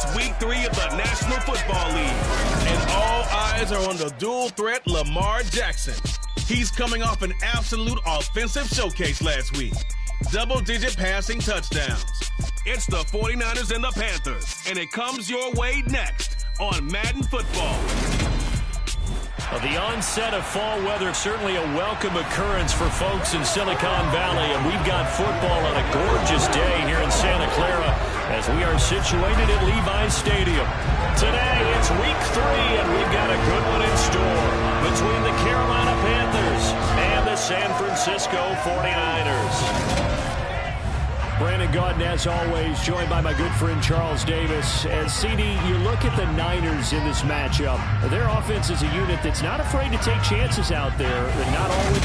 It's week 3 of the National Football League, and all eyes are on the dual threat Lamar Jackson. He's coming off an absolute offensive showcase last week. Double-digit passing touchdowns. It's the 49ers and the Panthers, and it comes your way next on Madden Football. The onset of fall weather, certainly a welcome occurrence for folks in Silicon Valley, and we've got football on a gorgeous day here in Santa Clara as we are situated at Levi's Stadium. Today, it's week 3, and we've got a good one in store between the Carolina Panthers and the San Francisco 49ers. Brandon Gaudin, as always, joined by my good friend Charles Davis. As CD, you look at the Niners in this matchup. Their offense is a unit that's not afraid to take chances out there. They're not always...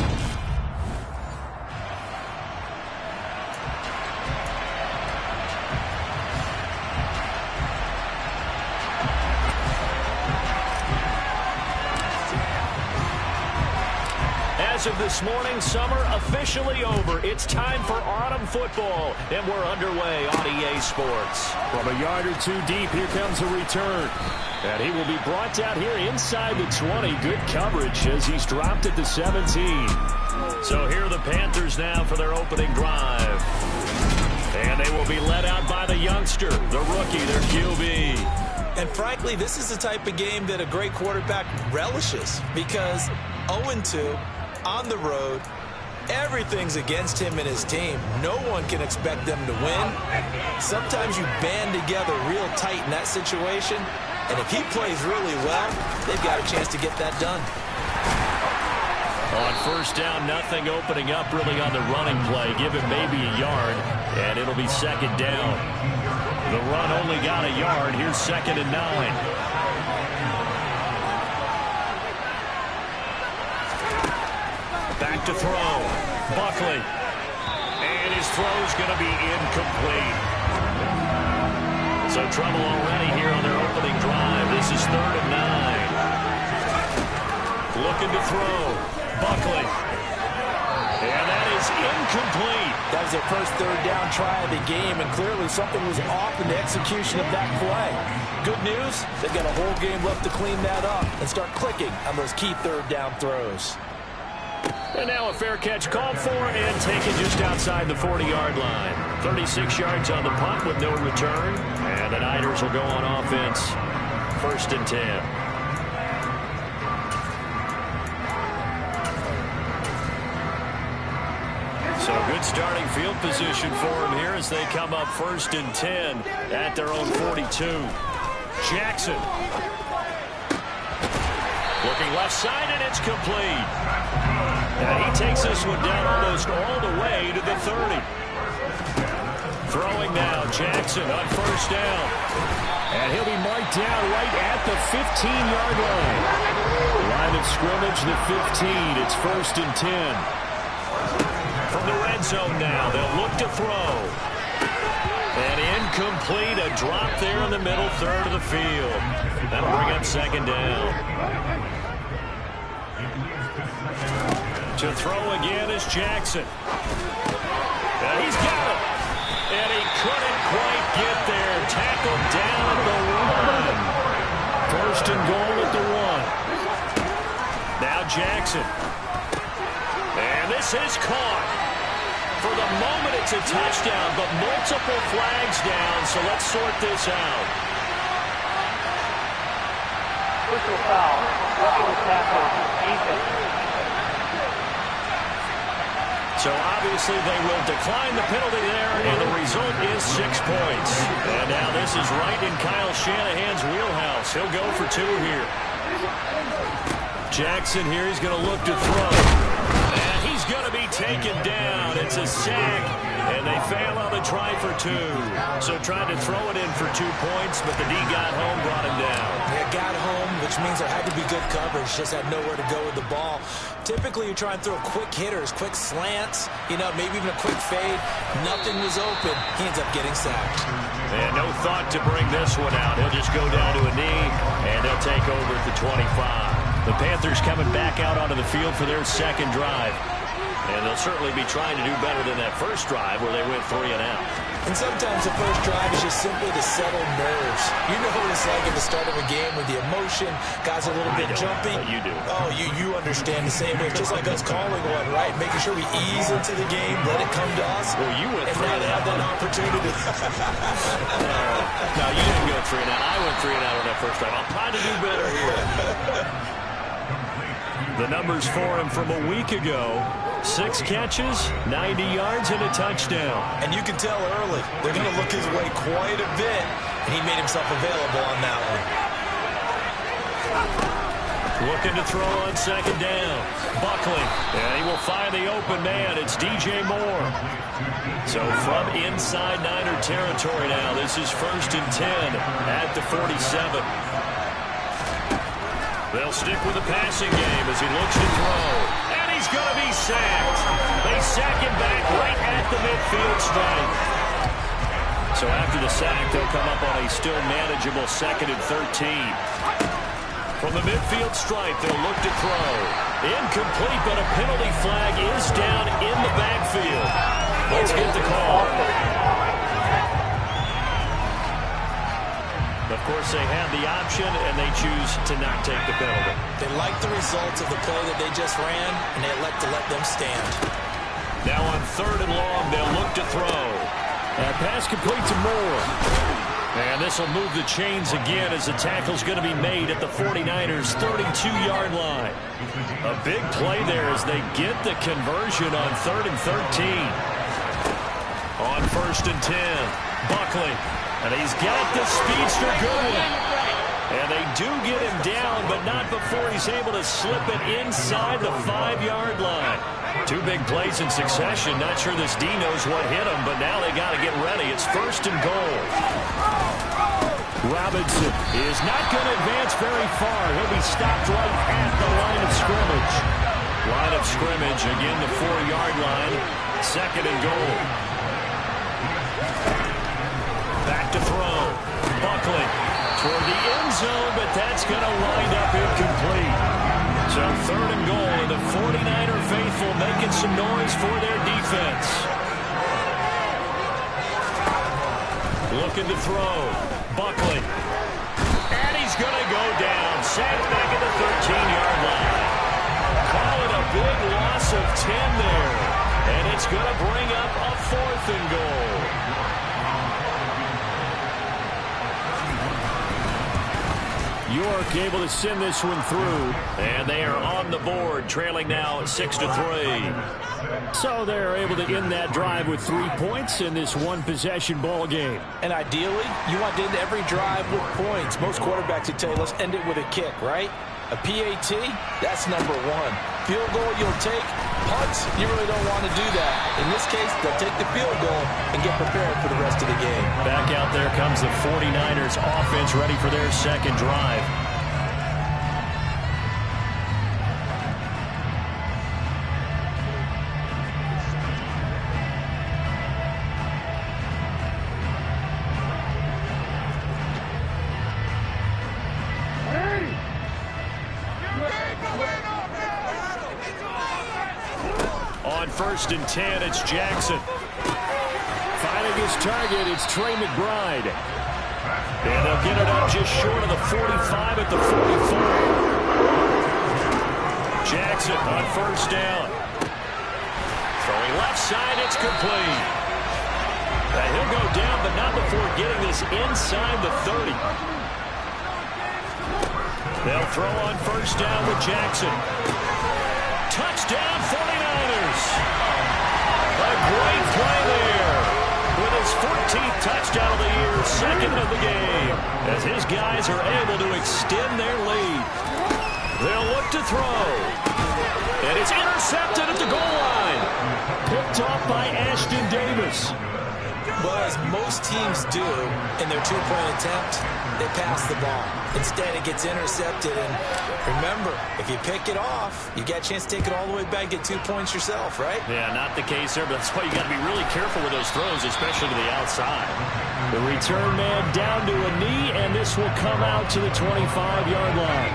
As of this morning, summer officially over. It's time for autumn football, and we're underway on EA Sports. From a yard or two deep, here comes a return. And he will be brought down here inside the 20. Good coverage as he's dropped at the 17. So here are the Panthers now for their opening drive. And they will be led out by the youngster, the rookie, their QB. And frankly, this is the type of game that a great quarterback relishes because 0-2 on the road, everything's against him and his team. No one can expect them to win. Sometimes you band together real tight in that situation, and if he plays really well, they've got a chance to get that done. On first down, nothing opening up really on the running play. Give him maybe a yard, and it'll be second down. The run only got a yard. Here's 2nd and 9. Back to throw. Buckley. And his throw's going to be incomplete. So trouble already here on their opening drive. This is 3rd and 9. Looking to throw. Buckley. And that is incomplete. That was their first 3rd down try of the game, and clearly something was off in the execution of that play. Good news, they've got a whole game left to clean that up and start clicking on those key 3rd down throws. And now a fair catch called for and taken just outside the 40-yard line. 36 yards on the punt with no return. And the Niners will go on offense. 1st and 10. So good starting field position for them here as they come up 1st and 10 at their own 42. Jackson. Looking left side, and it's complete. And he takes this one down almost all the way to the 30. Throwing now, Jackson on first down. And he'll be marked down right at the 15-yard line. Line of scrimmage, the 15. It's 1st and 10. From the red zone now, they'll look to throw. And incomplete, a drop there in the middle third of the field. That'll bring up 2nd down. To throw again is Jackson. And he's got it. And he couldn't quite get there. Tackled down at the 1. 1st and goal at the 1. Now Jackson. And this is caught. For the moment, it's a touchdown, but multiple flags down, so let's sort this out. Personal foul. Roughing tackle. Defense. So obviously they will decline the penalty there, and the result is 6 points. And now this is right in Kyle Shanahan's wheelhouse. He'll go for 2 here. Jackson here, he's going to look to throw. And he's going to be taken down. It's a sack, and they fail on the try for 2. So tried to throw it in for 2 points, but the D got home, brought him down. Yeah, got home, which means there had to be good coverage. Just had nowhere to go with the ball. Typically, you try and throw quick hitters, quick slants, maybe even a quick fade. Nothing was open. He ends up getting sacked. And no thought to bring this one out. He'll just go down to a knee, and they'll take over at the 25. The Panthers coming back out onto the field for their 2nd drive. And they'll certainly be trying to do better than that first drive where they went 3 and out. And sometimes the first drive is just simply to settle nerves. You know what it's like at the start of a game with the emotion, guys are a little bit jumpy. You do. Oh, you understand the same way. It's just like us calling one, right? Making sure we ease into the game, let it come to us. Well, you went and 3 now and they have out. that opportunity. No, you didn't go 3 and out. I went 3 and out on that first drive. I'll try to do better here. The numbers for him from a week ago. 6 catches, 90 yards, and a touchdown. And you can tell early, they're going to look his way quite a bit, and he made himself available on that one. Looking to throw on second down. Buckley, and he will find the open man. It's DJ Moore. So from inside Niner territory now, this is 1st and 10 at the 47. They'll stick with the passing game as he looks to throw. And he's going to be sacked. They sack him back right at the midfield stripe. So after the sack, they'll come up on a still manageable 2nd and 13. From the midfield stripe, they'll look to throw. Incomplete, but a penalty flag is down in the backfield. Let's get the call. Of course, they have the option, and they choose to not take the penalty. They like the results of the play that they just ran, and they elect to let them stand. Now on 3rd and long, they'll look to throw. That pass complete to Moore. And this will move the chains again as the tackle's going to be made at the 49ers' 32-yard line. A big play there as they get the conversion on 3rd and 13. On 1st and 10, Buckley. And he's got the speedster going. And they do get him down, but not before he's able to slip it inside the 5-yard line. 2 big plays in succession. Not sure this D knows what hit him, but now they got to get ready. It's 1st and goal. Robinson is not going to advance very far. He'll be stopped right at the line of scrimmage. Line of scrimmage, again, the 4-yard line. 2nd and goal. Back to throw. Buckley toward the end zone, but that's going to wind up incomplete. So 3rd and goal, and the 49er faithful making some noise for their defense. Looking to throw. Buckley. And he's going to go down. Sacked back at the 13-yard line. Call it a big loss of 10 there. And it's going to bring up a 4th and goal. York able to send this one through, and they are on the board, trailing now 6-3. So they're able to end that drive with 3 points in this one-possession ball game. And ideally, you want to end every drive with points. Most quarterbacks would tell you, let's end it with a kick, right? A PAT, that's number 1. Field goal you'll take. Punts, you really don't want to do that. In this case, they'll take the field goal and get prepared for the rest of the game. Back out there comes the 49ers offense ready for their 2nd drive. On 1st and 10, it's Jackson. Finding his target, it's Trey McBride. And they'll get it up just short of the 45 at the 44. Jackson on 1st down. Throwing left side, it's complete. And he'll go down, but not before getting this inside the 30. They'll throw on 1st down with Jackson. Touchdown, 49ers. A great play there. With his 14th touchdown of the year, 2nd of the game. As his guys are able to extend their lead. They'll look to throw. And it's intercepted at the goal line. Picked off by Ashton Davis. Well, as most teams do in their 2-point attempt, they pass the ball. Instead, it gets intercepted. And remember, if you pick it off, you get a chance to take it all the way back, get 2 points yourself, right? Yeah, not the case there, but that's why you got to be really careful with those throws, especially to the outside. The return man down to a knee, and this will come out to the 25-yard line.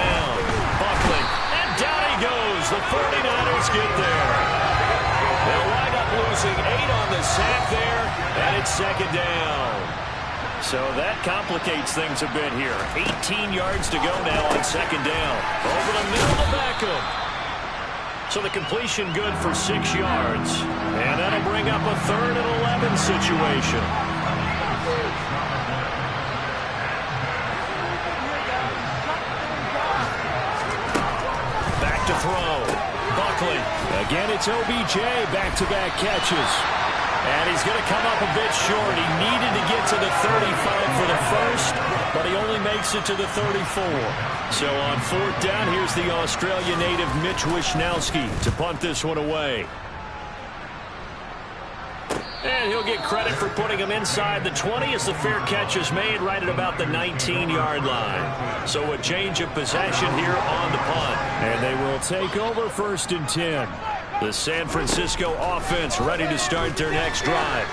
down. Buckling, and down he goes. The 49ers get there. They'll wind up losing 8 on the sack there, and it's second down. So that complicates things a bit here. 18 yards to go now on second down. Over the middle to Beckham. So the completion good for 6 yards. And that'll bring up a 3rd and 11 situation. Back to throw. Buckley. Again, it's OBJ. Back-to-back catches. And he's going to come up a bit short. He needed to get to the 35 for the first, but he only makes it to the 34. So on 4th down, here's the Australia native Mitch Wishnowsky to punt this one away. And he'll get credit for putting him inside the 20 as the fair catch is made right at about the 19-yard line. So a change of possession here on the punt. And they will take over 1st and 10. The San Francisco offense ready to start their next drive.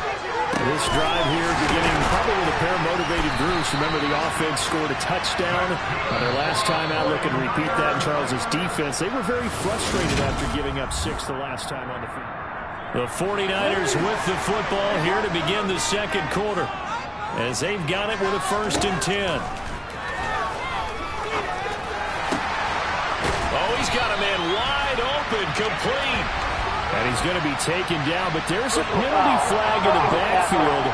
This drive here beginning probably with a pair of motivated groups. Remember, the offense scored a touchdown on their last time out. Looking to repeat that in Charles' defense. They were very frustrated after giving up 6 the last time on the field. The 49ers with the football here to begin the second quarter as they've got it with a 1st and 10. Oh, he's got a man wide open, complete. And he's going to be taken down, but there's a penalty flag in the backfield.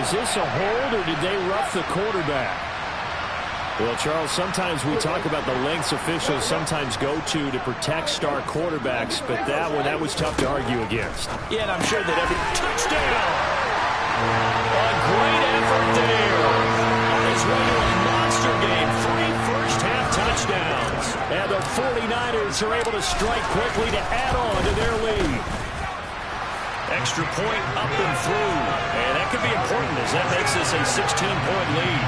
Is this a hold, or did they rough the quarterback? Well, Charles, sometimes we talk about the lengths officials sometimes go to protect star quarterbacks, but that was tough to argue against. Yeah, and I'm sure that every touchdown. A great effort there. On his way to a monster game, 3 first-half touchdowns. And the 49ers are able to strike quickly to add on to their lead. Extra point up and through. And that could be important as that makes this a 16-point lead.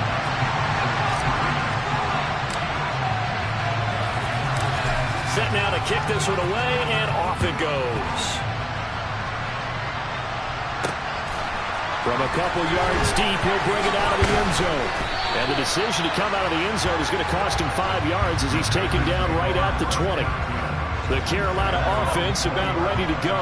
Set now to kick this one away, and off it goes. From a couple yards deep, he'll bring it out of the end zone. And the decision to come out of the end zone is going to cost him 5 yards as he's taken down right at the 20. The Carolina offense about ready to go.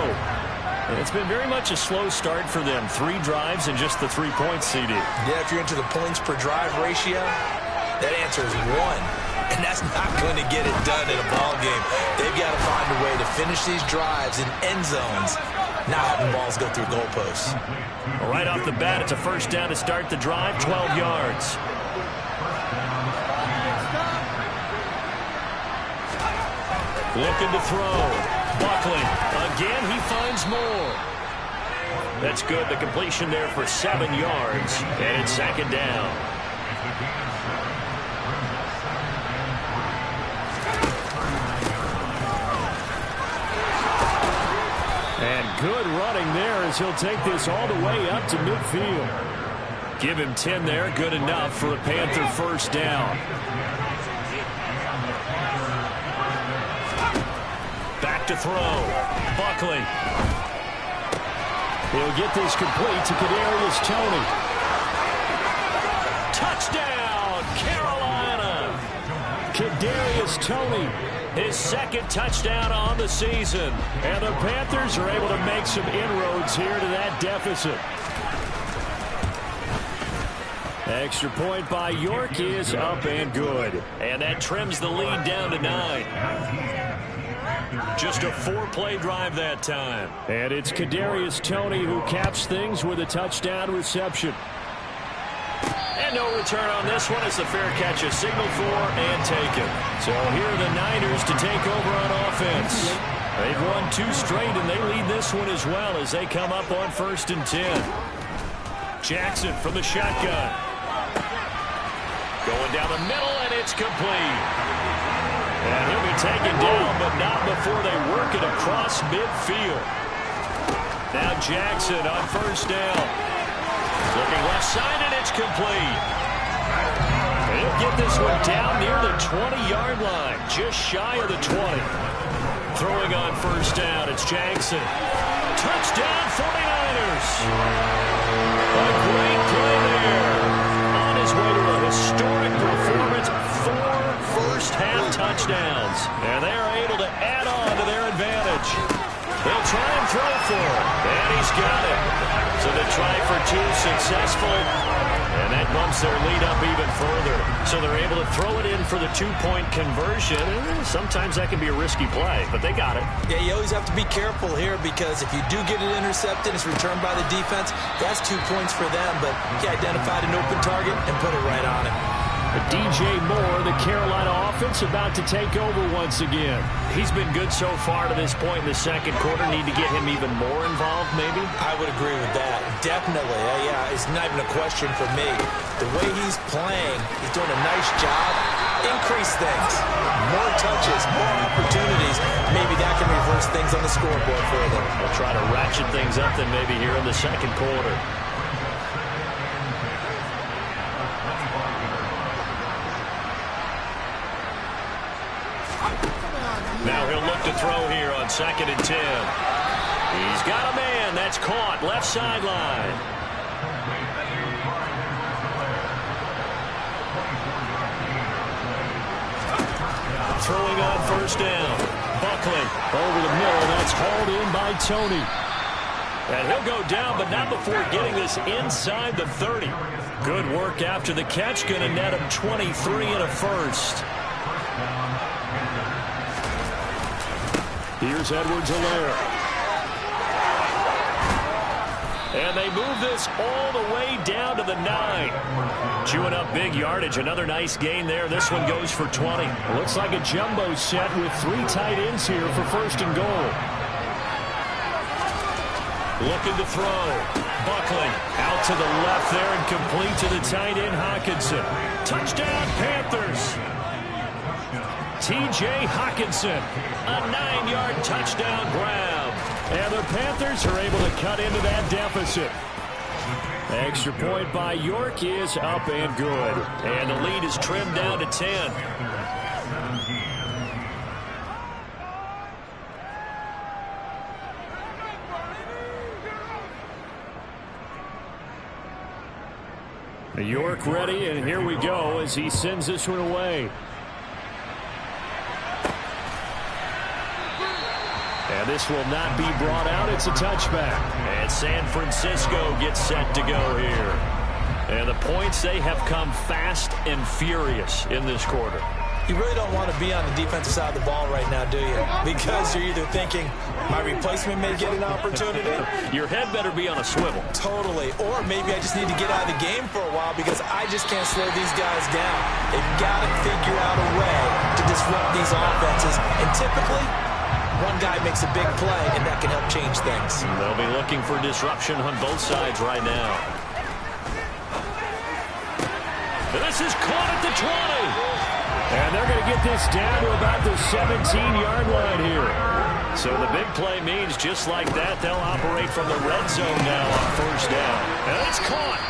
And it's been very much a slow start for them. 3 drives and just the 3 points, CD. Yeah, if you're into the points per drive ratio, that answer is 1. And that's not going to get it done in a ball game. They've got to find a way to finish these drives in end zones, not having balls go through goalposts. Well, right off the bat, it's a 1st down to start the drive, 12 yards. Looking to throw. Buckling. Again, he finds more. That's good. The completion there for 7 yards. And it's 2nd down. And good running there as he'll take this all the way up to midfield. Give him 10 there. Good enough for a Panther 1st down. Back to throw. Buckley. He'll get this complete to Kadarius Toney. Touchdown, Carolina. Kadarius Toney, his 2nd touchdown on the season. And the Panthers are able to make some inroads here to that deficit. Extra point by York is up and good. And that trims the lead down to 9. Just a 4-play drive that time. And it's Kadarius Toney who caps things with a touchdown reception. And no return on this one as the fair catch is signaled for and taken. So here are the Niners to take over on offense. They've won 2 straight, and they lead this one as well as they come up on 1st and 10. Jackson from the shotgun. Going down the middle, and it's complete. And he'll be taken down, but not before they work it across midfield. Now Jackson on 1st down. Looking left side, and it's complete. He'll get this one down near the 20-yard line, just shy of the 20. Throwing on 1st down, it's Jackson. Touchdown, 49ers. A great play there. On his way to a historic performance, 4 first first half touchdowns. And they are able to add on to their advantage. They'll try and throw for it. And he's got it. So the try for 2 successful. And that bumps their lead up even further. So they're able to throw it in for the 2-point conversion. Sometimes that can be a risky play, but they got it. Yeah, you always have to be careful here because if you do get it intercepted, it's returned by the defense, that's 2 points for them. But he identified an open target and put it right on him. DJ Moore, the Carolina offense, about to take over once again. He's been good so far to this point in the second quarter. Need to get him even more involved, maybe? I would agree with that. Definitely. Yeah, it's not even a question for me. The way he's playing, he's doing a nice job. Increase things. More touches, more opportunities. Maybe that can reverse things on the scoreboard for them. They'll try to ratchet things up then maybe here in the second quarter. Now he'll look to throw here on 2nd and 10. He's got a man. That's caught. Left sideline. Throwing on first down. Buckling over the middle. That's hauled in by Tony. And he'll go down, but not before getting this inside the 30. Good work after the catch. Going to net him 23 and a first. Here's Edwards-Helaire. And they move this all the way down to the 9. Chewing up big yardage. Another nice gain there. This one goes for 20. Looks like a jumbo set with 3 tight ends here for 1st and goal. Looking to throw. Buckling out to the left there and complete to the tight end Hockenson. Touchdown Panthers. T.J. Hockenson, a 9-yard touchdown grab. And the Panthers are able to cut into that deficit. Extra point by York is up and good. And the lead is trimmed down to 10. York ready, and here we go as he sends this one away. And this will not be brought out. It's a touchback. And San Francisco gets set to go here. And the points, they have come fast and furious in this quarter. You really don't want to be on the defensive side of the ball right now, do you? Because you're either thinking, my replacement may get an opportunity. Your head better be on a swivel. Totally. Or maybe I just need to get out of the game for a while because I just can't slow these guys down. They've got to figure out a way to disrupt these offenses. And typically, one guy makes a big play, and that can help change things. They'll be looking for disruption on both sides right now. This is caught at the 20. And they're going to get this down to about the 17-yard line here. So the big play means just like that, they'll operate from the red zone now on first down. And it's caught.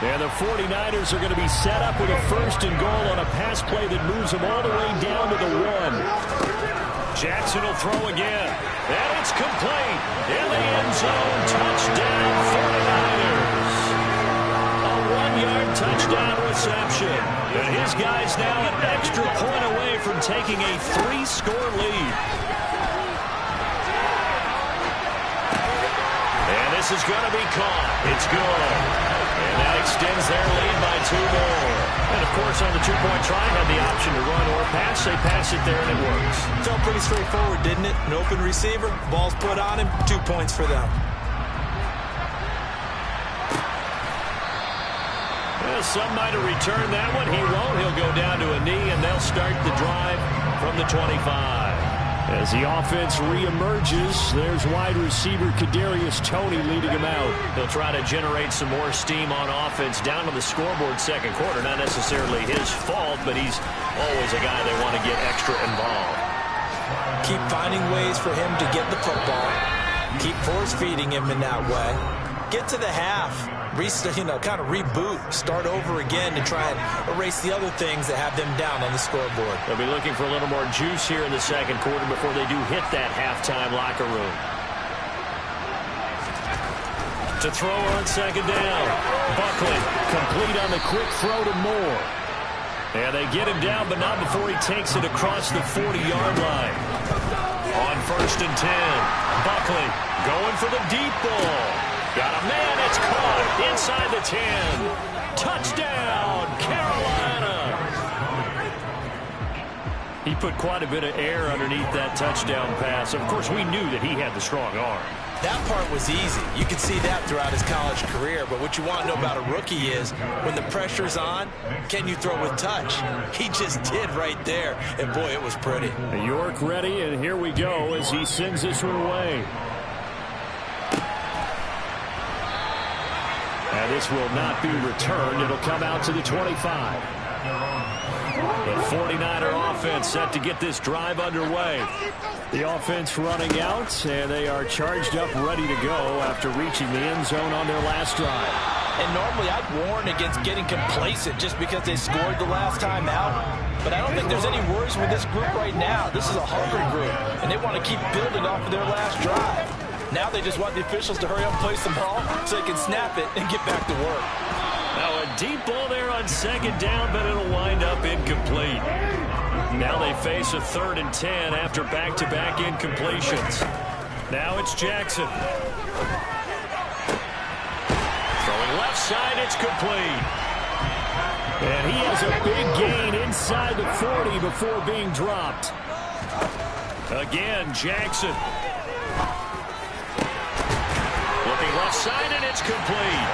And the 49ers are going to be set up with a 1st and goal on a pass play that moves them all the way down to the 1. Jackson will throw again. And it's complete. In the end zone, touchdown 49ers. A 1-yard touchdown reception. And his guys now an extra point away from taking a 3-score lead. And this is going to be caught. It's good. And that extends their lead by 2 more. And, of course, on the 2-point try, had the option to run or pass. They pass it there, and it works. Felt pretty straightforward, didn't it? An open receiver, ball's put on him, 2 points for them. Well, some might have returned that one. He won't. He'll go down to a knee, and they'll start the drive from the 25. As the offense reemerges, there's wide receiver Kadarius Toney leading him out. He'll try to generate some more steam on offense down to the scoreboard second quarter. Not necessarily his fault, but he's always a guy they want to get extra involved. Keep finding ways for him to get the football. Keep force-feeding him in that way. Get to the half. Kind of reboot, start over again to try and erase the other things that have them down on the scoreboard. They'll be looking for a little more juice here in the second quarter before they do hit that halftime locker room. To throw on second down. Buckling, complete on the quick throw to Moore. And they get him down, but not before he takes it across the 40-yard line. On 1st and 10, Buckley going for the deep ball. Got a man, it's caught inside the 10. Touchdown, Carolina. He put quite a bit of air underneath that touchdown pass. Of course, we knew that he had the strong arm. That part was easy. You could see that throughout his college career. But what you want to know about a rookie is when the pressure's on, can you throw with touch? He just did right there. And, boy, it was pretty. York ready, and here we go as he sends this one away. And this will not be returned. It'll come out to the 25. The 49er offense set to get this drive underway. The offense running out, and they are charged up, ready to go after reaching the end zone on their last drive. And normally I'd warn against getting complacent just because they scored the last time out. But I don't think there's any worries with this group right now. This is a hungry group, and they want to keep building off of their last drive. Now they just want the officials to hurry up and place the ball so they can snap it and get back to work. Now a deep ball there on 2nd down, but it'll wind up incomplete. Now they face a 3rd and 10 after back-to-back incompletions. Now it's Jackson. Throwing left side, it's complete. And he has a big gain inside the 40 before being dropped. Again, Jackson. Looking left side, and it's complete.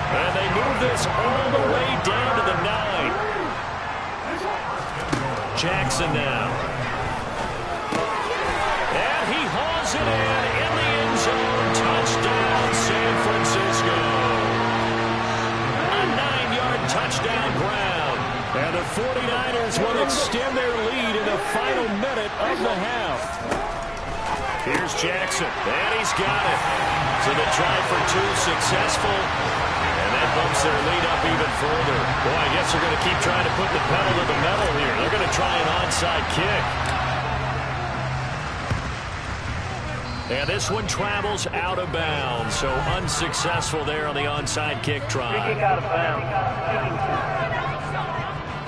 And they move this all the way down to the 9. Jackson now. And he hauls it in the end zone. Touchdown, San Francisco. A 9-yard touchdown ground. And the 49ers will extend their lead in the final minute of the half. Here's Jackson, and he's got it. So the try for 2 successful. And that bumps their lead up even further. Boy, I guess they're going to keep trying to put the pedal to the metal here. They're going to try an onside kick. And this one travels out of bounds. So unsuccessful there on the onside kick try. Free kick out of bounds.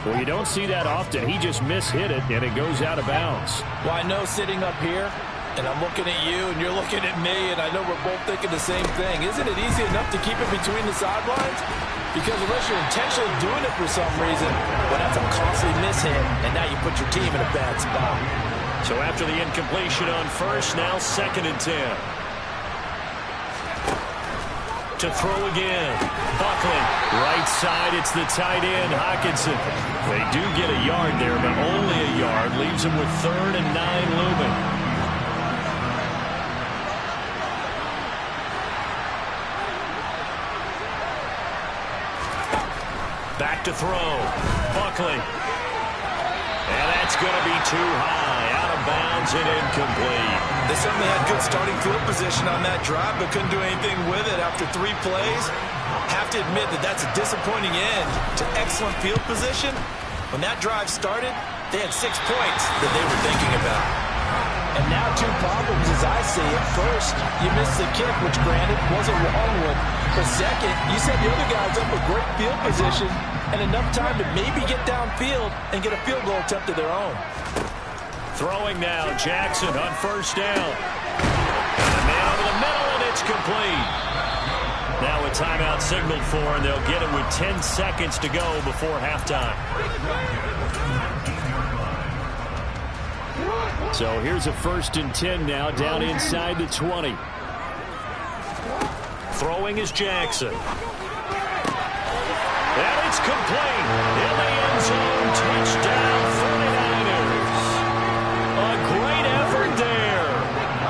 Well, you don't see that often. He just mishit it, and it goes out of bounds. Well, I know sitting up here, and I'm looking at you, and you're looking at me, and I know we're both thinking the same thing. Isn't it easy enough to keep it between the sidelines? Because unless you're intentionally doing it for some reason, well, that's a costly mishit, and now you put your team in a bad spot. So after the incompletion on 1st, now 2nd and 10. To throw again. Buckley. Right side, it's the tight end, Hockenson. They do get a yard there, but only a yard. Leaves them with 3rd and 9 looming. Back to throw. Buckley. And that's going to be too high. Out of bounds and incomplete. They certainly had good starting field position on that drive, but couldn't do anything with it after 3 plays. Have to admit that that's a disappointing end to excellent field position. When that drive started, they had 6 points that they were thinking about. And now 2 problems as I see it. First, you missed the kick, which granted was a wrong one. But second, you set the other guys up with great field position and enough time to maybe get downfield and get a field goal attempt of their own. Throwing now, Jackson on 1st down. And a man over the middle, and it's complete. Now a timeout signaled for, and they'll get it with 10 seconds to go before halftime. So here's a 1st and 10 now, down inside the 20. Throwing is Jackson. And it's complete. In the end zone, touchdown 49ers. A great effort there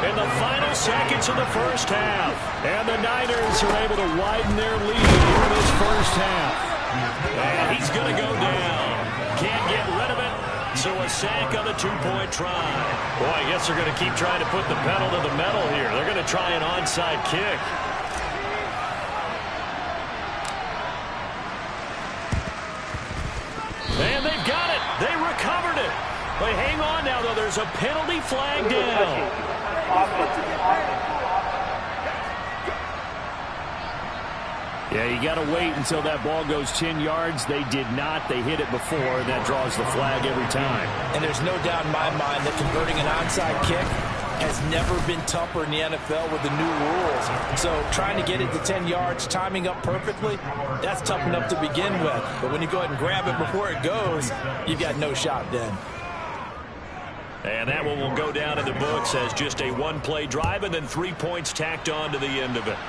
in the final seconds of the 1st half. And the Niners are able to widen their lead here in this 1st half. And he's going to go down. Can't get rid of it. So a sack on the 2-point try. Boy, I guess they're going to keep trying to put the pedal to the metal here. They're going to try an onside kick. And they've got it. They recovered it. But hang on now, though. There's a penalty flag down. Yeah, you got to wait until that ball goes 10 yards. They did not. They hit it before, and that draws the flag every time. And there's no doubt in my mind that converting an onside kick has never been tougher in the NFL with the new rules. So trying to get it to 10 yards, timing up perfectly, that's tough enough to begin with. But when you go ahead and grab it before it goes, you've got no shot then. And that one will go down in the books as just a one-play drive and then 3 points tacked on to the end of it.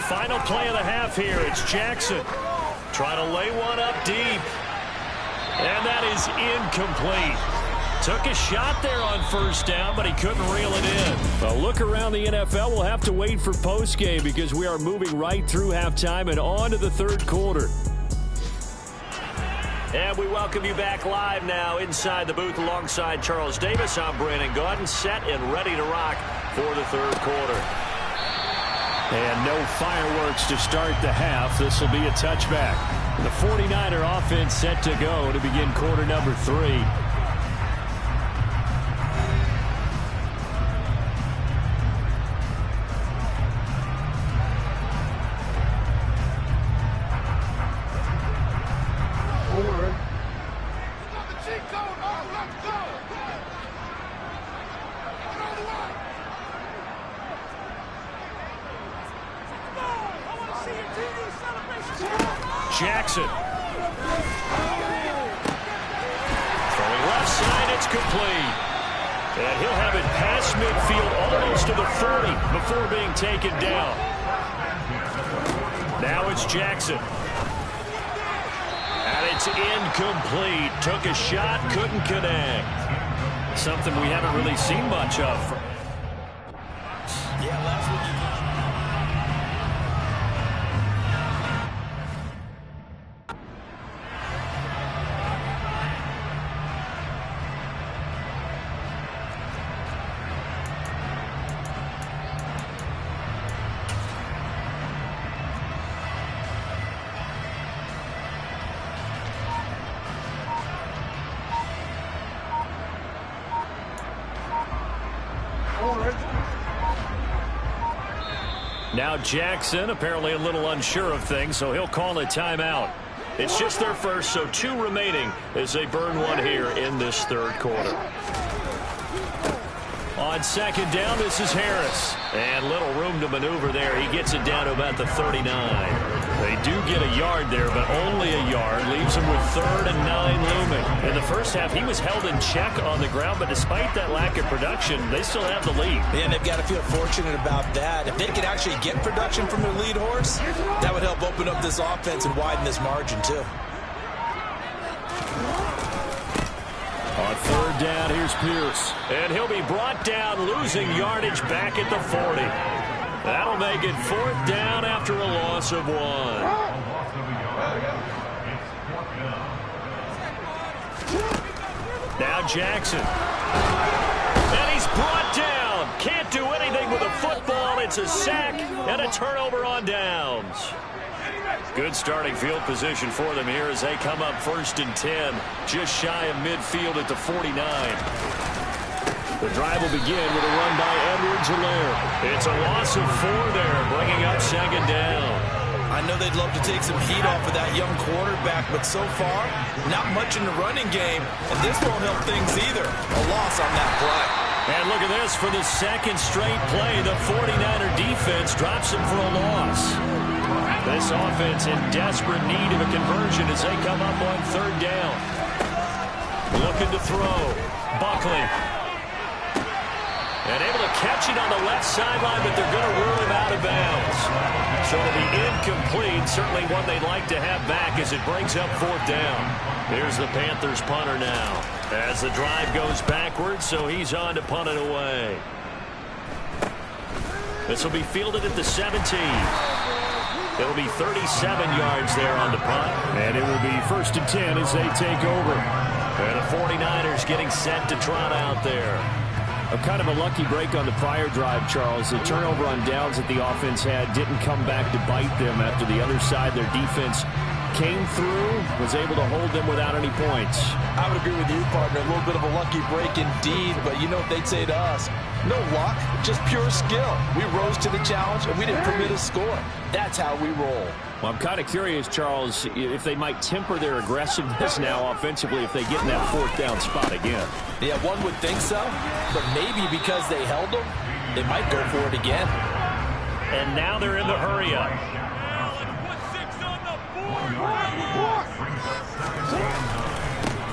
Final play of the half here. It's Jackson trying to lay one up deep. And that is incomplete. Took a shot there on first down, but he couldn't reel it in. A look around the NFL. We'll have to wait for postgame because we are moving right through halftime and on to the third quarter. And we welcome you back live now inside the booth alongside Charles Davis. I'm Brandon Gaudin, set and ready to rock for the third quarter. And no fireworks to start the half. This will be a touchback. The 49er offense set to go to begin quarter number 3. Jackson. Throwing left side, it's complete. And he'll have it past midfield almost to the 40 before being taken down. Now it's Jackson. And it's incomplete. Took a shot, couldn't connect. Something we haven't really seen much of. Yeah, last week. Now Jackson apparently a little unsure of things, so he'll call a timeout. It's just their first, so 2 remaining as they burn one here in this third quarter. On second down, this is Harris. And little room to maneuver there. He gets it down to about the 39. They do get a yard there, but only a yard. Leaves him with 3rd and 9 looming. In the first half, he was held in check on the ground, but despite that lack of production, they still have the lead. And they've got to feel fortunate about that. If they could actually get production from their lead horse, that would help open up this offense and widen this margin, too. On third down, here's Pierce. And he'll be brought down, losing yardage back at the 40. That'll make it 4th down after a loss of 1. Now Jackson. And he's brought down. Can't do anything with a football. It's a sack and a turnover on downs. Good starting field position for them here as they come up 1st and 10, just shy of midfield at the 49. The drive will begin with a run by Edwards-Helaire. It's a loss of 4 there, bringing up 2nd down. I know they'd love to take some heat off of that young quarterback, but so far, not much in the running game, and this won't help things either. A loss on that play. And look at this, for the 2nd straight play, the 49er defense drops him for a loss. This offense in desperate need of a conversion as they come up on 3rd down. Looking to throw. Buckley. And able to catch it on the left sideline, but they're going to rule him out of bounds. So it'll be incomplete. Certainly one they'd like to have back as it brings up 4th down. Here's the Panthers punter now. As the drive goes backwards, so he's on to punt it away. This will be fielded at the 17. It'll be 37 yards there on the punt. And it will be 1st and 10 as they take over. And the 49ers getting set to trot out there. Kind of a lucky break on the prior drive, Charles. The turnover on downs that the offense had didn't come back to bite them after the other side. Their defense came through, was able to hold them without any points. I would agree with you, partner. A little bit of a lucky break indeed, but you know what they'd say to us? No luck, just pure skill. We rose to the challenge, and we didn't permit a score. That's how we roll. Well, I'm kind of curious, Charles, if they might temper their aggressiveness now offensively if they get in that fourth down spot again. Yeah, one would think so, but maybe because they held them, they might go for it again. And now they're in the hurry-up.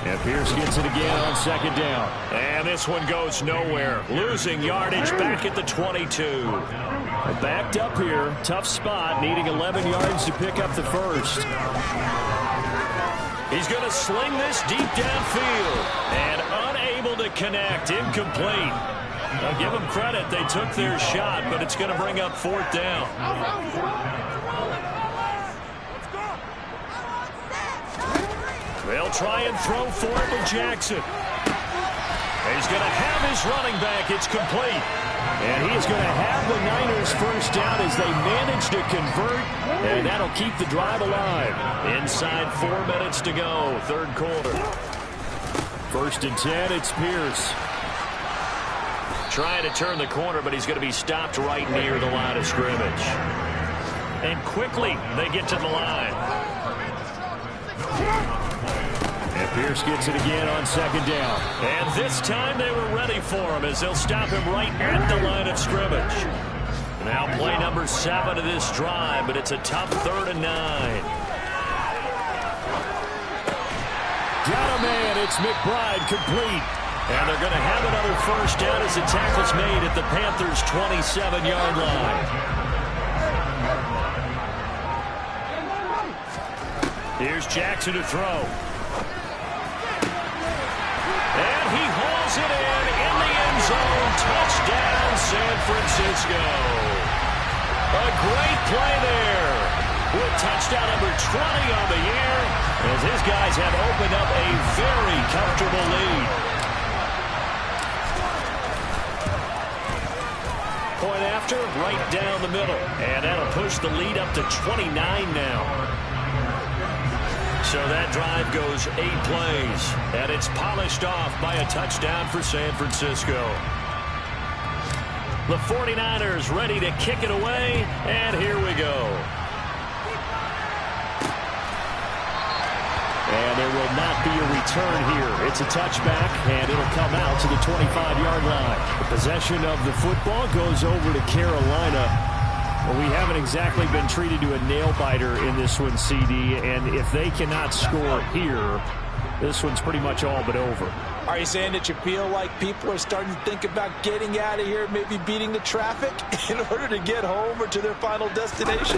And Pierce gets it again on second down. And this one goes nowhere. Losing yardage back at the 22. Backed up here. Tough spot. Needing 11 yards to pick up the first. He's going to sling this deep downfield. And unable to connect. Incomplete. I'll give them credit. They took their shot, but it's going to bring up fourth down. They'll try and throw for it with Jackson. He's going to have his running back. It's complete. And he is going to have the Niners first down as they manage to convert. And that'll keep the drive alive. Inside 4 minutes to go, third quarter. First and 10, it's Pierce. Trying to turn the corner, but he's going to be stopped right near the line of scrimmage. And quickly, they get to the line. And Pierce gets it again on second down. And this time they were ready for him as they'll stop him right at the line of scrimmage. Now play number 7 of this drive, but it's a tough 3rd and 9. Got a man, it's McBride complete. And they're going to have another first down as the tackle's made at the Panthers' 27-yard line. Here's Jackson to throw. And he hauls it in the end zone. Touchdown, San Francisco. A great play there. With touchdown number 20 on the year, as his guys have opened up a very comfortable lead. Point after, right down the middle. And that'll push the lead up to 29 now. So that drive goes 8 plays, and it's polished off by a touchdown for San Francisco. The 49ers ready to kick it away, and here we go. And there will not be a return here. It's a touchback, and it'll come out to the 25-yard line. The possession of the football goes over to Carolina. Well, we haven't exactly been treated to a nail-biter in this one, CD, and if they cannot score here, this one's pretty much all but over. Are you saying that you feel like people are starting to think about getting out of here, maybe beating the traffic in order to get home or to their final destination?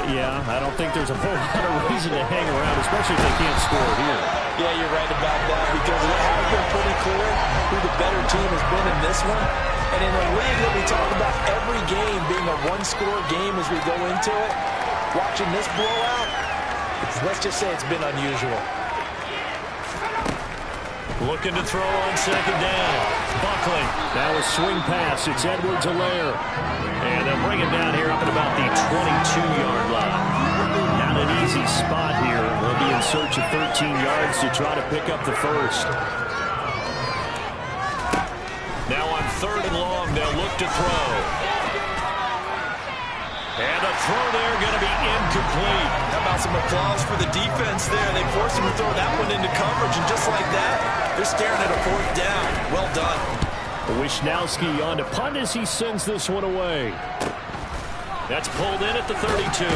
Yeah, I don't think there's a whole lot of reason to hang around, especially if they can't score here. Yeah, you're right about that, because it has been pretty clear who the better team has been in this one. And in a league that we talk about every game being a one-score game as we go into it, watching this blowout, let's just say it's been unusual. Looking to throw on second down. Buckley. Now a swing pass. It's Edwards-Helaire. And they'll bring him down here up at about the 22-yard line. Not an easy spot here. They'll be in search of 13 yards to try to pick up the first. Now on 3rd and long, they'll look to throw. And the throw there going to be incomplete. How about some applause for the defense there? They forced him to throw that one into coverage, and just like that, they're staring at a 4th down. Well done. Wisnowski on to punt as he sends this one away. That's pulled in at the 32.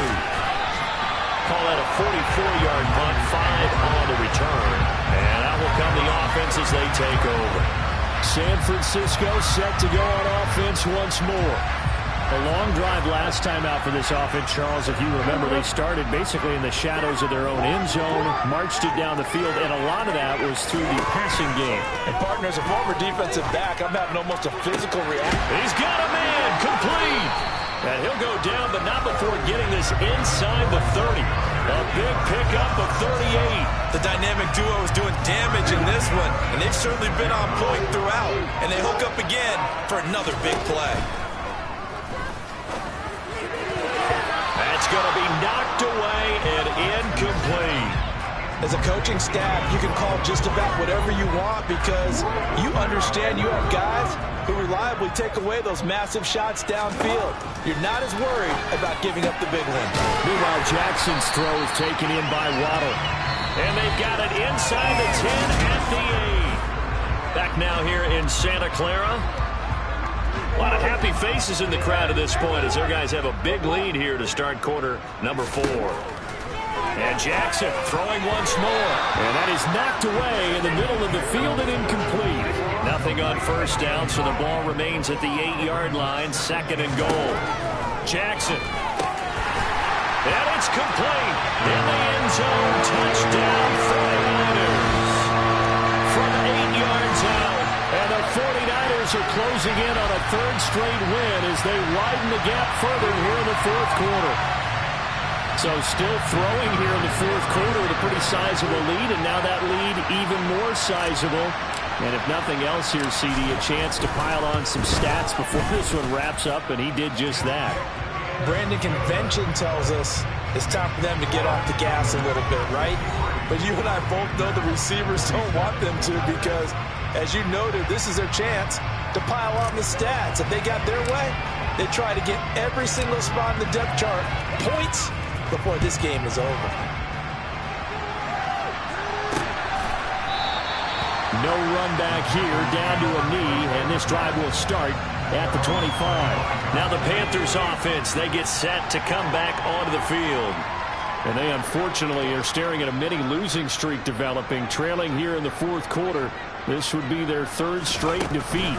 Call that a 44-yard punt, 5 on the return. And out will come the offense as they take over. San Francisco set to go on offense once more. A long drive last time out for this offense, Charles. If you remember, they started basically in the shadows of their own end zone, marched it down the field, and a lot of that was through the passing game. And partner, as a former defensive back, I'm having almost a physical reaction. He's got a man, complete. And he'll go down, but not before getting this inside the 30. A big pickup of 38. The dynamic duo is doing damage in this one, and they've certainly been on point throughout. And they hook up again for another big play. That's going to be knocked away and incomplete. As a coaching staff, you can call just about whatever you want because you understand you have guys who reliably take away those massive shots downfield. You're not as worried about giving up the big one. Meanwhile, Jackson's throw is taken in by Waddle. And they've got it inside the 10 at the 8. Back now here in Santa Clara. A lot of happy faces in the crowd at this point as their guys have a big lead here to start quarter number 4. And Jackson throwing once more. And that is knocked away in the middle of the field and incomplete. Nothing on first down, so the ball remains at the 8-yard line, 2nd and goal. Jackson. And it's complete. In the end zone, touchdown 49ers. From 8 yards out. And the 49ers are closing in on a 3rd straight win as they widen the gap further here in the 4th quarter. So still throwing here in the 4th quarter with a pretty sizable lead, and now that lead even more sizable. And if nothing else here, CD, a chance to pile on some stats before this one wraps up, and he did just that. Brandon, convention tells us it's time for them to get off the gas a little bit, right? But you and I both know the receivers don't want them to because, as you noted, this is their chance to pile on the stats. If they got their way, they try to get every single spot in the depth chart points before this game is over. No run back here, down to a knee, and this drive will start at the 25. Now the Panthers offense, they get set to come back onto the field. And they unfortunately are staring at a mini losing streak developing, trailing here in the 4th quarter. This would be their 3rd straight defeat.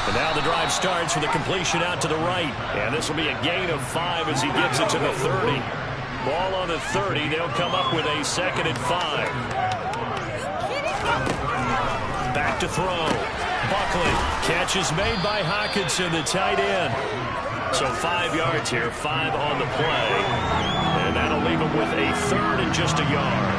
And now the drive starts with a completion out to the right. And this will be a gain of 5 as he gets it to the 30. Ball on the 30. They'll come up with a 2nd and 5. Back to throw. Buckley. Catch is made by Hockenson, the tight end. So 5 yards here, 5 on the play. And that'll leave him with a 3rd and just a yard.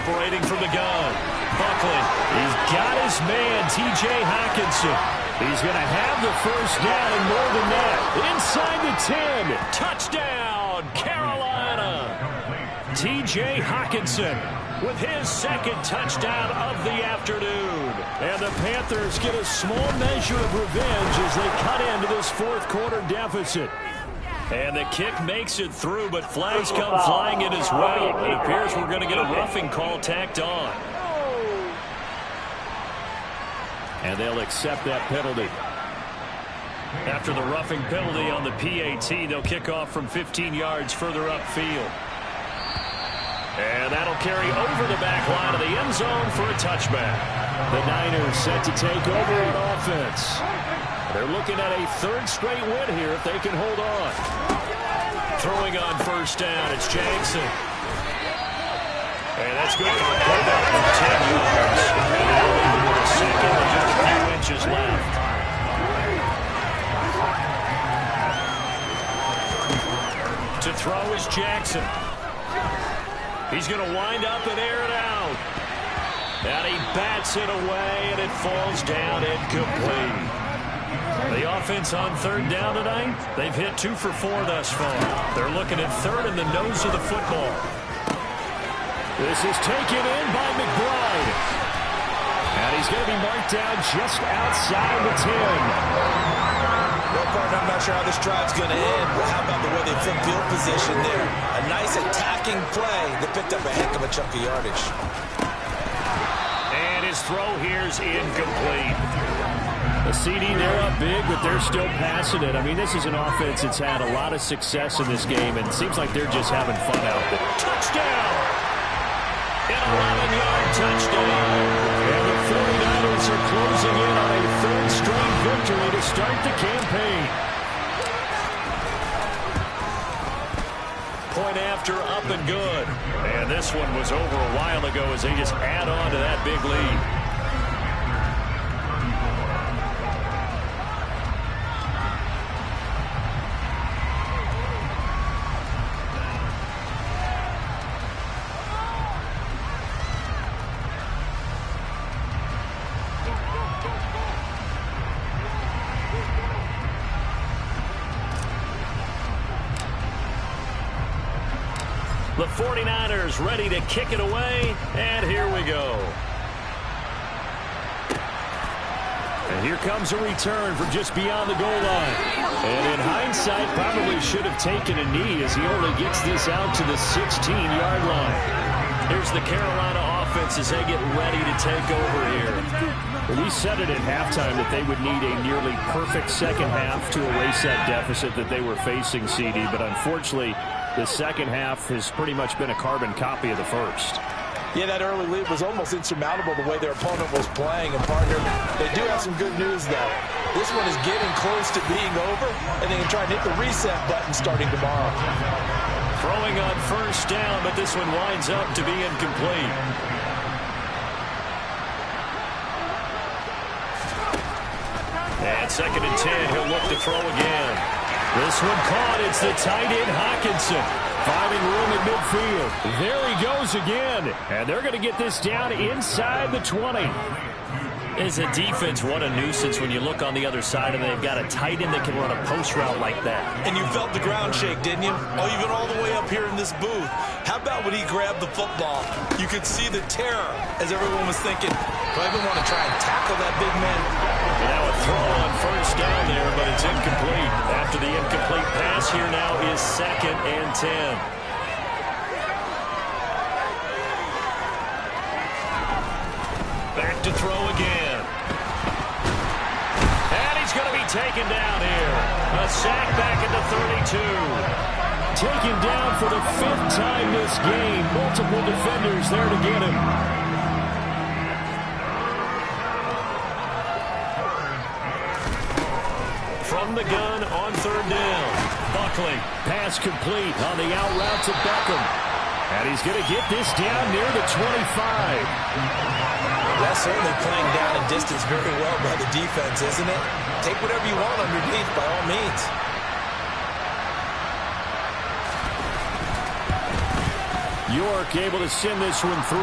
Operating from the gun. Buckley. He's got his man, T.J. Hockenson. He's going to have the 1st down and more than that. Inside the 10. Touchdown, Carolina. T.J. Hockenson with his 2nd touchdown of the afternoon. And the Panthers get a small measure of revenge as they cut into this 4th quarter deficit. And the kick makes it through, but flags come flying in as well. It appears we're going to get a roughing call tacked on. And they'll accept that penalty. After the roughing penalty on the PAT, they'll kick off from 15 yards further upfield. And that'll carry over the back line of the end zone for a touchback. The Niners set to take over on offense. They're looking at a 3rd straight win here if they can hold on. Throwing on 1st down, it's Jackson. And that's good for a playback from 10 yards. And they'll leave him with a 2nd and just a few inches left. To throw is Jackson. He's going to wind up and air it out. And he bats it away, and it falls down incomplete. The offense on 3rd down tonight, they've hit 2 for 4 thus far. They're looking at 3rd in the nose of the football. This is taken in by McBride. And he's going to be marked down just outside the 10. Well, partner, I'm not sure how this drive's going to end, but how about the way they flip field position there? A nice attacking play that picked up a heck of a chunk of yardage. And his throw here's incomplete. The CD, they're up big, but they're still passing it. I mean, this is an offense that's had a lot of success in this game, and it seems like they're just having fun out there. Touchdown! An 11-yard touchdown. And the 49ers are closing in on a 3rd straight victory to start the campaign. Point after, up and good. And this one was over a while ago as they just add on to that big lead. The 49ers ready to kick it away, and here we go. And here comes a return from just beyond the goal line. And in hindsight, probably should have taken a knee as he only gets this out to the 16-yard line. Here's the Carolina offense as they get ready to take over here. We said it at halftime that they would need a nearly perfect second half to erase that deficit that they were facing, CD. But unfortunately, the second half has pretty much been a carbon copy of the first. Yeah, that early lead was almost insurmountable the way their opponent was playing. And, partner, they do have some good news, though. This one is getting close to being over, and they can try and hit the reset button starting tomorrow. Throwing on first down, but this one winds up to be incomplete. And 2nd and 10, he'll look to throw again. This one caught. It's the tight end Hockenson. Finding room in midfield. There he goes again. And they're going to get this down inside the 20. As a defense, what a nuisance when you look on the other side and they've got a tight end that can run a post route like that. And you felt the ground shake, didn't you? Oh, even all the way up here in this booth. How about when he grabbed the football? You could see the terror as everyone was thinking, do I even want to try and tackle that big man? Now a throw on first down there, but it's incomplete. After the incomplete pass, here now is 2nd and 10. Back to throw again. And he's going to be taken down here. A sack back at the 32. Taken down for the 5th time this game. Multiple defenders there to get him. From the gun on 3rd down. Buckley. Pass complete on the out route to Beckham. And he's going to get this down near the 25. That's certainly playing down and distance very well by the defense, isn't it? Take whatever you want underneath by all means. York able to send this one through,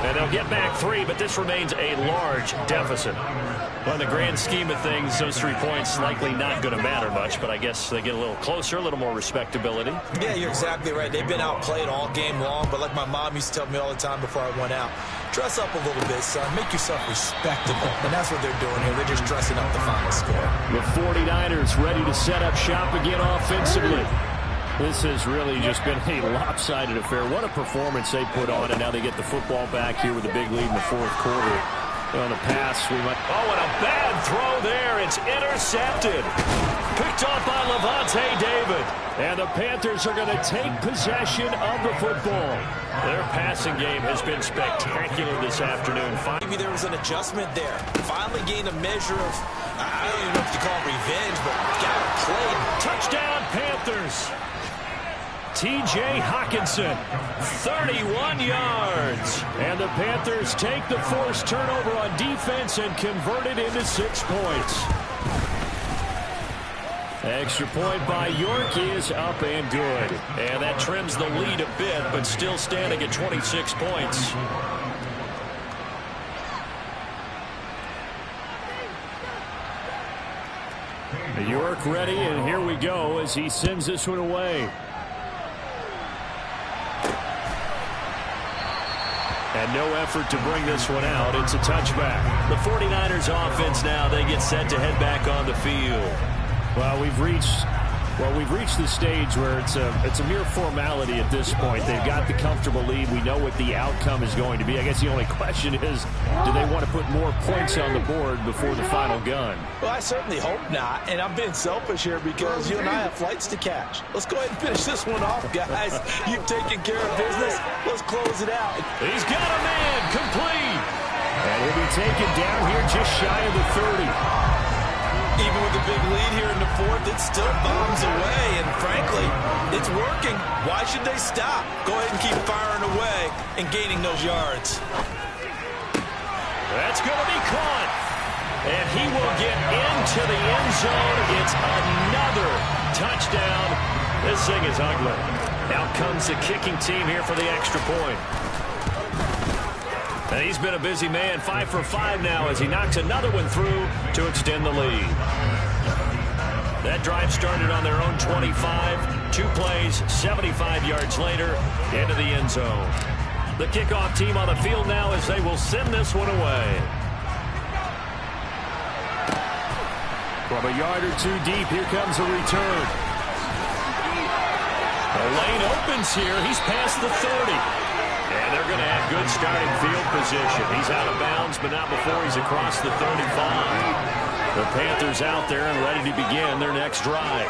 and they'll get back 3, but this remains a large deficit. Well, in the grand scheme of things, those 3 points likely not going to matter much, but I guess they get a little closer, a little more respectability. Yeah, you're exactly right. They've been outplayed all game long, but like my mom used to tell me all the time before I went out, dress up a little bit, son. Make yourself respectable. And that's what they're doing here. They're just dressing up the final score. The 49ers ready to set up shop again offensively. This has really just been a lopsided affair. What a performance they put on, and now they get the football back here with a big lead in the 4th quarter. On the pass, we might... Oh, and a bad throw there. It's intercepted. Picked off by Levante David. And the Panthers are going to take possession of the football. Their passing game has been spectacular this afternoon. Maybe there was an adjustment there. Finally gained a measure of, I don't even know if you call it revenge, but got played. Touchdown, Panthers. T.J. Hockenson, 31 yards. And the Panthers take the forced turnover on defense and convert it into 6 points. Extra point by York is up and good. And that trims the lead a bit, but still standing at 26 points. York ready, and here we go as he sends this one away. And no effort to bring this one out. It's a touchback. The 49ers offense now, they get set to head back on the field. Well, we've reached the stage where it's a mere formality at this point. They've got the comfortable lead. We know what the outcome is going to be. I guess the only question is, do they want to put more points on the board before the final gun? Well, I certainly hope not. And I'm being selfish here because you and I have flights to catch. Let's go ahead and finish this one off, guys. You've taken care of business. Let's close it out. He's got a man complete. And he'll be taken down here just shy of the 30. Even with a big lead here in the 4th, it still bombs away, and frankly, it's working. Why should they stop? Go ahead and keep firing away and gaining those yards. That's going to be caught, and he will get into the end zone. It's another touchdown. This thing is ugly. Out comes the kicking team here for the extra point. And he's been a busy man, 5 for 5 now as he knocks another one through to extend the lead. That drive started on their own 25, 2 plays, 75 yards later, into the end zone. The kickoff team on the field now as they will send this one away. From a yard or 2 deep, here comes a return. The lane opens here. He's past the 30. And they're going to have good starting field position. He's out of bounds, but not before he's across the 35. The Panthers out there and ready to begin their next drive.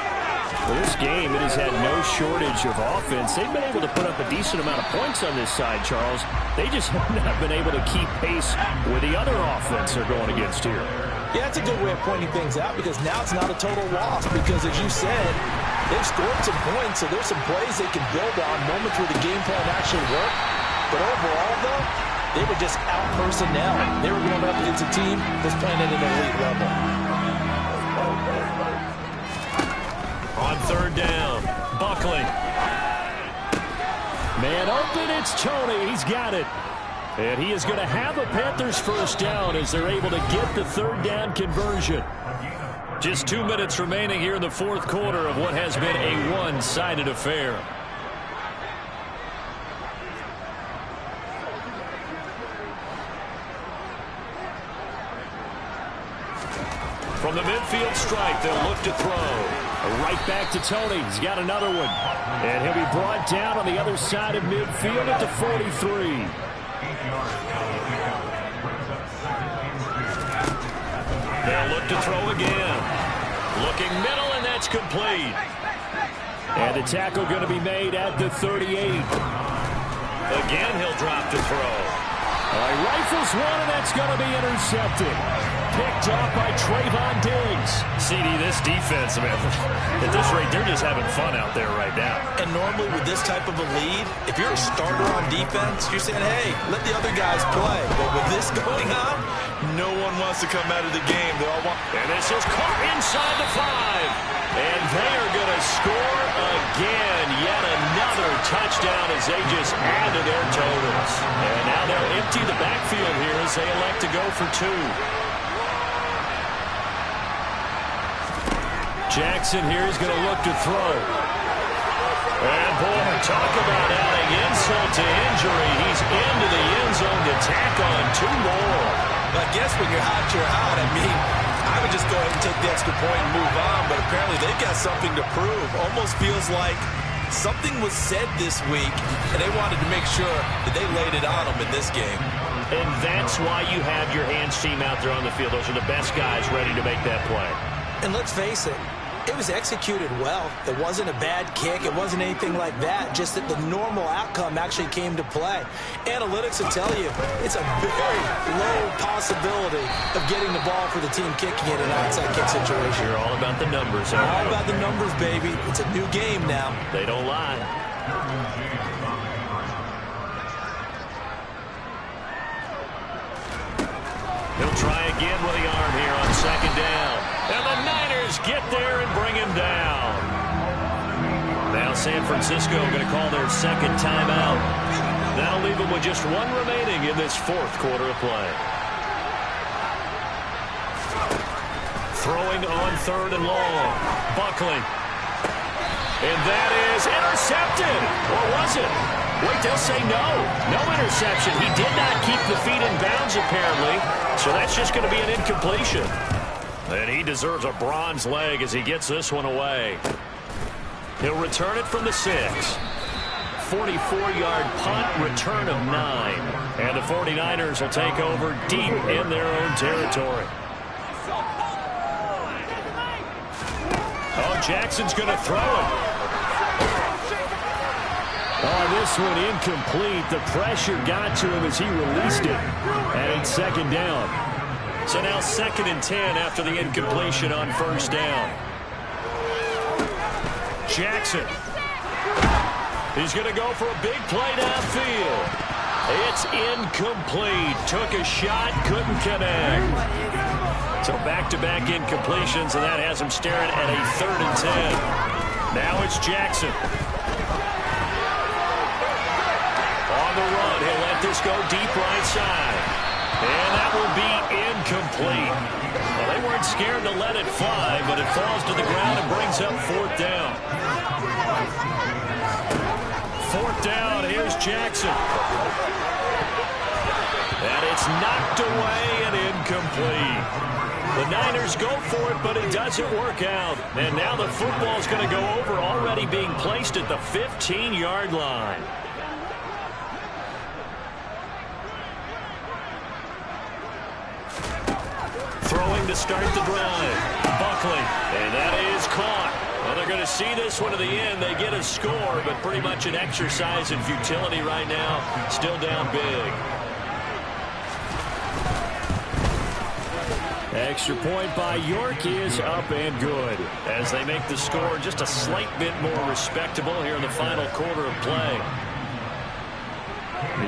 For this game, it has had no shortage of offense. They've been able to put up a decent amount of points on this side, Charles. They just have not been able to keep pace with the other offense they're going against here. Yeah, that's a good way of pointing things out because now it's not a total loss because, as you said, they've scored some points, so there's some plays they can build on, moments where the game plan actually worked. But overall, though, they were just out-personnel. They were going up against a team that's playing at an elite level. On 3rd down, Buckley. Man open, it's Tony. He's got it. And he is going to have a Panthers first down as they're able to get the 3rd down conversion. Just 2 minutes remaining here in the 4th quarter of what has been a one-sided affair. From the midfield stripe, they'll look to throw. Right back to Tony. He's got another one. And he'll be brought down on the other side of midfield at the 43. They'll look to throw again. Looking middle, and that's complete. And the tackle going to be made at the 38. Again, he'll drop to throw. He rifles one, and that's going to be intercepted. Picked off by Trayvon Diggs. CD, this defense, man, at this rate, they're just having fun out there right now. And normally with this type of a lead, if you're a starter on defense, you're saying, hey, let the other guys play. But with this going on, no one wants to come out of the game. They all want. And this is caught inside the 5. And they are going to score again. Yet another touchdown as they just add to their totals. And now they'll empty the backfield here as they elect to go for 2. Jackson here is going to look to throw. And boy, talk about adding insult to injury. He's into the end zone to tack on 2 more. I guess when you're hot, you're hot. I mean, I would just go ahead and take the extra point and move on, but apparently they've got something to prove. Almost feels like something was said this week, and they wanted to make sure that they laid it on them in this game. And that's why you have your hands team out there on the field. Those are the best guys ready to make that play. And let's face it, it was executed well. It wasn't a bad kick. It wasn't anything like that. Just that the normal outcome actually came to play. Analytics will tell you it's a very low possibility of getting the ball for the team kicking it in an onside kick situation. You're all about the numbers. All about the numbers, baby. It's a new game now. They don't lie. He'll try again with the arm here on 2nd down. And the Niners get there and bring him down. Now San Francisco going to call their 2nd timeout. That'll leave them with just 1 remaining in this 4th quarter of play. Throwing on 3rd and long. Buckley. And that is intercepted. Or was it? Wait, they'll say no. No interception. He did not keep the feet in bounds, apparently. So that's just going to be an incompletion. And he deserves a bronze leg as he gets this one away. He'll return it from the 6. 44-yard punt, return of 9. And the 49ers will take over deep in their own territory. Oh, Jackson's going to throw it. Oh, this one incomplete. The pressure got to him as he released it. And it's 2nd down. So now 2nd and 10 after the incompletion on 1st down. Jackson. He's going to go for a big play downfield. It's incomplete. Took a shot, couldn't connect. So back-to-back incompletions, and that has him staring at a 3rd and 10. Now it's Jackson. On the run, he'll let this go deep right side. And that will be incomplete. Well, they weren't scared to let it fly, but it falls to the ground and brings up 4th down. 4th down, here's Jackson. And it's knocked away and incomplete. The Niners go for it, but it doesn't work out. And now the football's going to go over, already being placed at the 15-yard line. Throwing to start the drive. Buckley, and that is caught. Well, they're going to see this one to the end. They get a score, but pretty much an exercise in futility right now. Still down big. Extra point by York is up and good as they make the score just a slight bit more respectable here in the final quarter of play.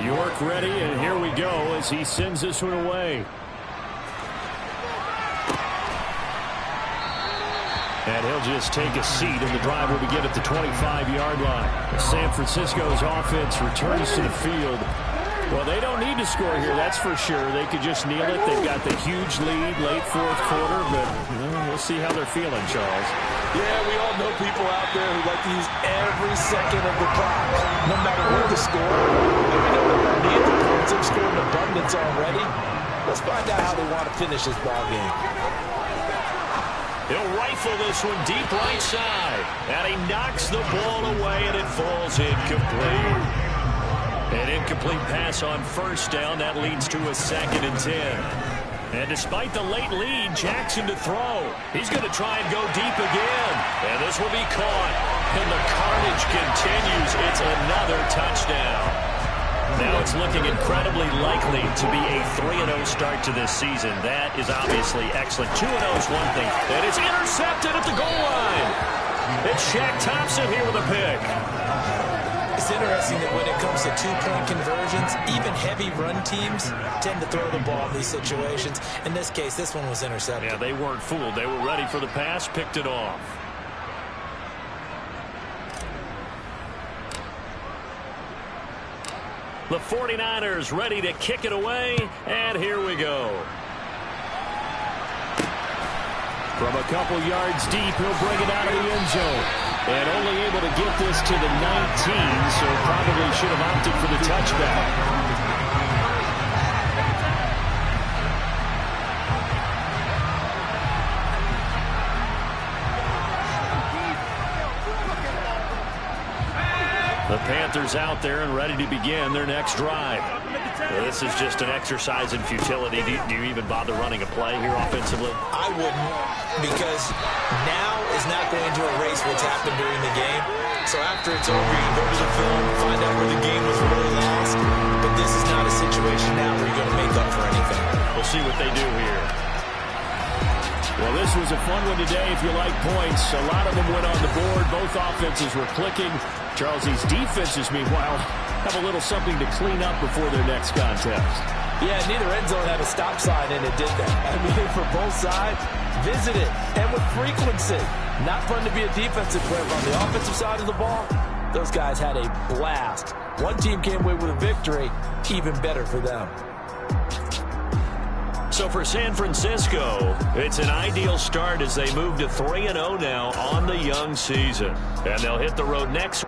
York ready, and here we go as he sends this one away. And he'll just take a seat, and the drive will begin at the 25-yard line. San Francisco's offense returns to the field. Well, they don't need to score here, that's for sure. They could just kneel it. They've got the huge lead late 4th quarter, but we'll see how they're feeling, Charles. Yeah, we all know people out there who like to use every second of the clock, no matter what the score. And we know they're going to need the points. They've scored in abundance already. Let's find out how they want to finish this ball game. He'll rifle this one deep right side. And he knocks the ball away, and it falls incomplete. An incomplete pass on 1st down. That leads to a 2nd and 10. And despite the late lead, Jackson to throw. He's going to try and go deep again. And this will be caught. And the carnage continues. It's another touchdown. Now it's looking incredibly likely to be a 3-0 start to this season. That is obviously excellent. 2-0 is one thing. And it's intercepted at the goal line. It's Shaq Thompson here with a pick. It's interesting that when it comes to 2-point conversions, even heavy run teams tend to throw the ball in these situations. In this case, this one was intercepted. Yeah, they weren't fooled. They were ready for the pass, picked it off. The 49ers ready to kick it away, and here we go. From a couple yards deep, he'll bring it out of the end zone. And only able to get this to the 19, so probably should have opted for the touchback. The Panthers out there and ready to begin their next drive. Well, this is just an exercise in futility. Do you even bother running a play here offensively? I wouldn't, because now is not going to erase what's happened during the game. So after it's over, you can go to the film, find out where the game was really lost. But this is not a situation now where you're going to make up for anything. We'll see what they do here. Well, this was a fun one today if you like points. A lot of them went on the board. Both offenses were clicking. Charles, these defenses, meanwhile, have a little something to clean up before their next contest. Yeah, neither end zone had a stop sign, and it did that. I mean, for both sides, visit it, and with frequency. Not fun to be a defensive player, but on the offensive side of the ball, those guys had a blast. One team came away with a victory, even better for them. So for San Francisco, it's an ideal start as they move to 3-0 now on the young season. And they'll hit the road next